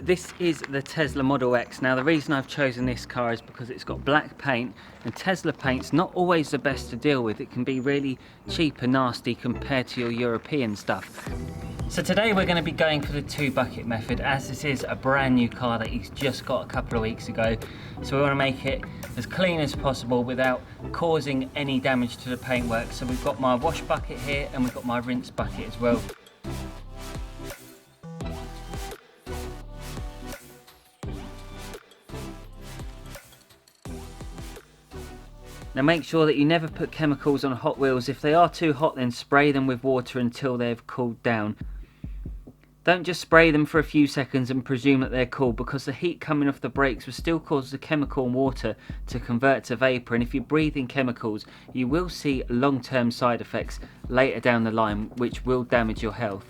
This is the Tesla Model X. Now the reason I've chosen this car is because it's got black paint, and Tesla paint's not always the best to deal with. It can be really cheap and nasty compared to your European stuff. So today we're going to be going for the 2 bucket method, as this is a brand new car that he's just got a couple of weeks ago. So we want to make it as clean as possible without causing any damage to the paintwork. So we've got my wash bucket here and we've got my rinse bucket as well. Now make sure that you never put chemicals on Hot Wheels. If they are too hot, then spray them with water until they've cooled down. Don't just spray them for a few seconds and presume that they're cool, because the heat coming off the brakes will still cause the chemical and water to convert to vapour, and if you breathe in chemicals you will see long-term side effects later down the line which will damage your health.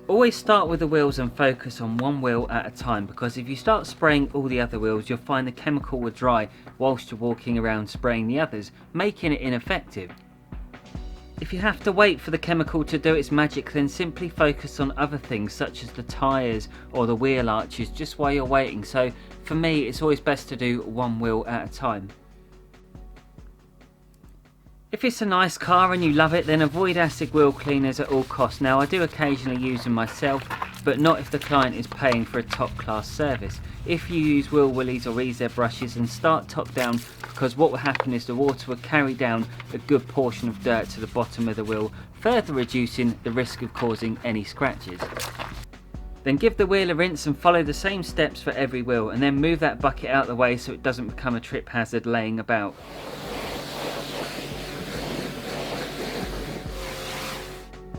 Always start with the wheels and focus on one wheel at a time, because if you start spraying all the other wheels you'll find the chemical will dry whilst you're walking around spraying the others, making it ineffective. If you have to wait for the chemical to do its magic, then simply focus on other things such as the tyres or the wheel arches just while you're waiting. So for me it's always best to do one wheel at a time. If it's a nice car and you love it, then avoid acid wheel cleaners at all costs. Now I do occasionally use them myself, but not if the client is paying for a top class service. If you use wheel willies or ease-air brushes, then start top down, because what will happen is the water will carry down a good portion of dirt to the bottom of the wheel, further reducing the risk of causing any scratches. Then give the wheel a rinse and follow the same steps for every wheel, and then move that bucket out of the way so it doesn't become a trip hazard laying about.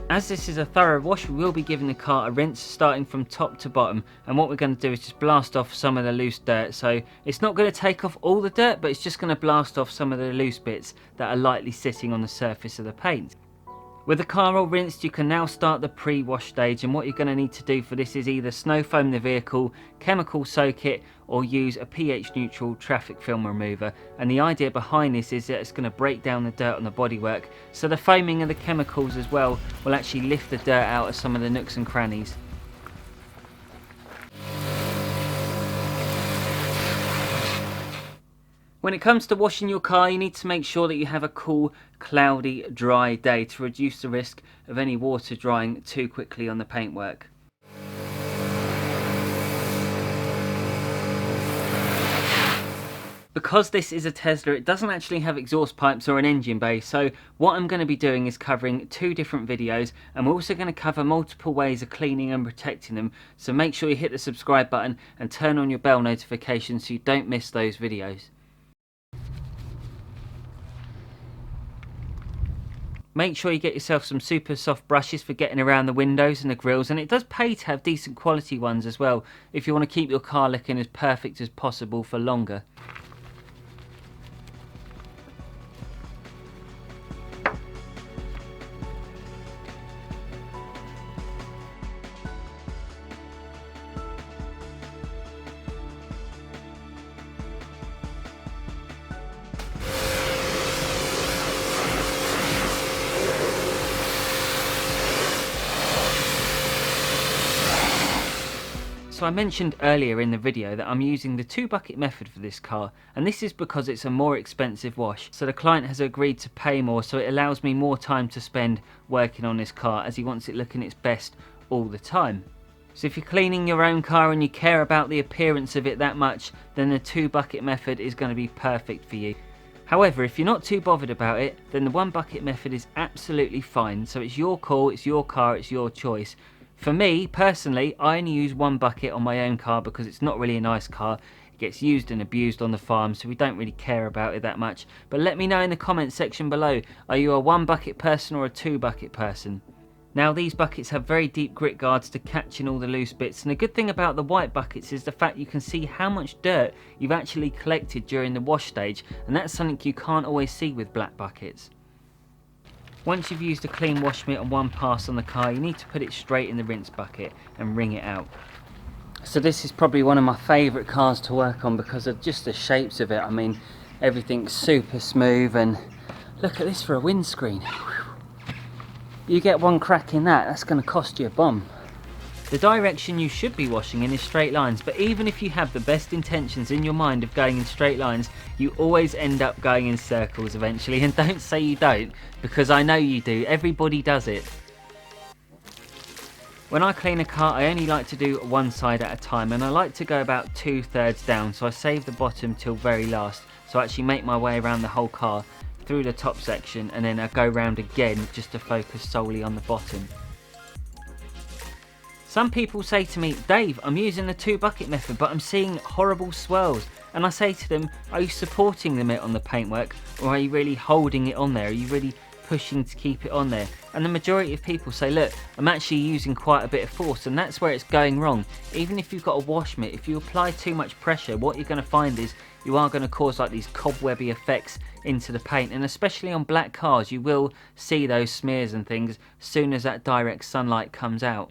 As this is a thorough wash, we will be giving the car a rinse starting from top to bottom, and what we're going to do is just blast off some of the loose dirt. So it's not going to take off all the dirt, but it's just going to blast off some of the loose bits that are lightly sitting on the surface of the paint. With the car all rinsed, you can now start the pre-wash stage, and what you're going to need to do for this is either snow foam the vehicle, chemical soak it, or use a pH neutral traffic film remover. And the idea behind this is that it's going to break down the dirt on the bodywork, so the foaming and the chemicals as well will actually lift the dirt out of some of the nooks and crannies. When it comes to washing your car, you need to make sure that you have a cool, cloudy, dry day to reduce the risk of any water drying too quickly on the paintwork. Because this is a Tesla, it doesn't actually have exhaust pipes or an engine bay, so what I'm going to be doing is covering 2 different videos, and we're also going to cover multiple ways of cleaning and protecting them, so make sure you hit the subscribe button and turn on your bell notifications so you don't miss those videos. Make sure you get yourself some super soft brushes for getting around the windows and the grills, and it does pay to have decent quality ones as well if you want to keep your car looking as perfect as possible for longer. So I mentioned earlier in the video that I'm using the 2 bucket method for this car, and this is because it's a more expensive wash. So the client has agreed to pay more, so it allows me more time to spend working on this car, as he wants it looking its best all the time. So if you're cleaning your own car and you care about the appearance of it that much, then the 2 bucket method is going to be perfect for you. However, if you're not too bothered about it, then the 1 bucket method is absolutely fine. So it's your call, it's your car, it's your choice. For me, personally, I only use 1 bucket on my own car because it's not really a nice car. It gets used and abused on the farm, so we don't really care about it that much. But let me know in the comments section below, are you a 1 bucket person or a 2 bucket person? Now these buckets have very deep grit guards to catch in all the loose bits, and the good thing about the white buckets is the fact you can see how much dirt you've actually collected during the wash stage, and that's something you can't always see with black buckets. Once you've used a clean wash mitt on one pass on the car, you need to put it straight in the rinse bucket and wring it out. So this is probably one of my favourite cars to work on because of just the shapes of it. I mean, everything's super smooth, and look at this for a windscreen. You get one crack in that, that's going to cost you a bomb. The direction you should be washing in is straight lines, but even if you have the best intentions in your mind of going in straight lines, you always end up going in circles eventually. And don't say you don't, because I know you do. Everybody does it. When I clean a car, I only like to do one side at a time, and I like to go about 2/3 down, so I save the bottom till very last. So I actually make my way around the whole car through the top section, and then I go round again just to focus solely on the bottom. Some people say to me, Dave, I'm using the 2 bucket method, but I'm seeing horrible swirls. And I say to them, are you supporting the mitt on the paintwork, or are you really holding it on there? Are you really pushing to keep it on there? And the majority of people say, look, I'm actually using quite a bit of force, and that's where it's going wrong. Even if you've got a wash mitt, if you apply too much pressure, what you're going to find is you are going to cause like these cobwebby effects into the paint, and especially on black cars you will see those smears and things as soon as that direct sunlight comes out.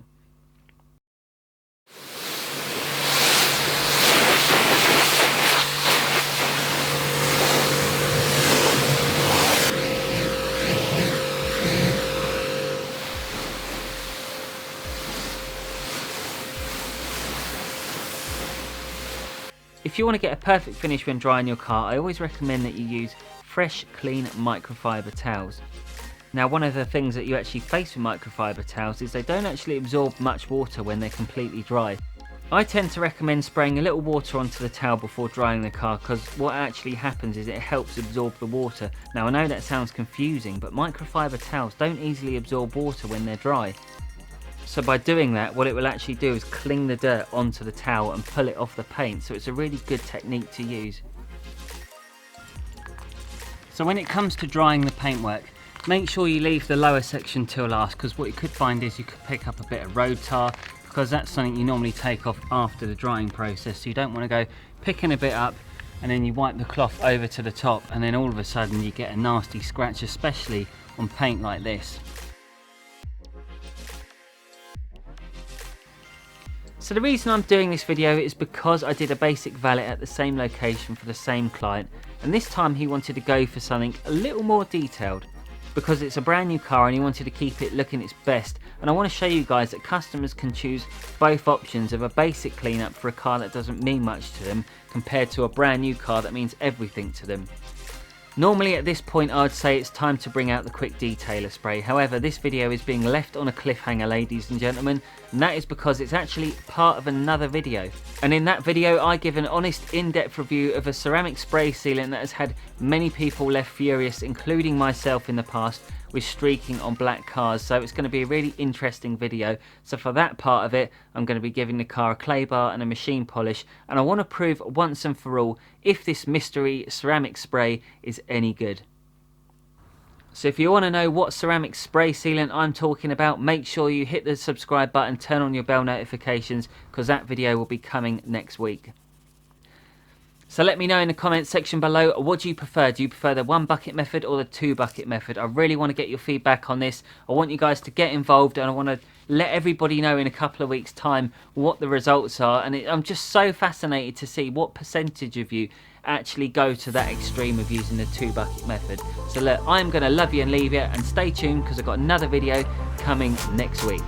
If you want to get a perfect finish when drying your car, I always recommend that you use fresh, clean microfiber towels. Now, one of the things that you actually face with microfiber towels is they don't actually absorb much water when they're completely dry. I tend to recommend spraying a little water onto the towel before drying the car, because what actually happens is it helps absorb the water. Now, I know that sounds confusing, but microfiber towels don't easily absorb water when they're dry. So by doing that, what it will actually do is cling the dirt onto the towel and pull it off the paint. So it's a really good technique to use. So when it comes to drying the paintwork, make sure you leave the lower section till last, because what you could find is you could pick up a bit of road tar, because that's something you normally take off after the drying process. So you don't want to go picking a bit up and then you wipe the cloth over to the top, and then all of a sudden you get a nasty scratch, especially on paint like this. So the reason I'm doing this video is because I did a basic valet at the same location for the same client, and this time he wanted to go for something a little more detailed, because it's a brand new car and he wanted to keep it looking its best. And I want to show you guys that customers can choose both options of a basic cleanup for a car that doesn't mean much to them, compared to a brand new car that means everything to them. Normally at this point I would say it's time to bring out the quick detailer spray. However, this video is being left on a cliffhanger, ladies and gentlemen, and that is because it's actually part of another video. And in that video I give an honest in-depth review of a ceramic spray sealant that has had many people left furious, including myself in the past, with streaking on black cars. So it's going to be a really interesting video. So for that part of it, I'm going to be giving the car a clay bar and a machine polish, and I want to prove once and for all if this mystery ceramic spray is any good. So if you want to know what ceramic spray sealant I'm talking about, make sure you hit the subscribe button, turn on your bell notifications, because that video will be coming next week. So let me know in the comments section below, what do you prefer? Do you prefer the 1 bucket method or the 2 bucket method? I really want to get your feedback on this. I want you guys to get involved, and I want to let everybody know in a couple of weeks' time what the results are. And I'm just so fascinated to see what percentage of you actually go to that extreme of using the 2 bucket method. So look, I'm going to love you and leave you, and stay tuned because I've got another video coming next week.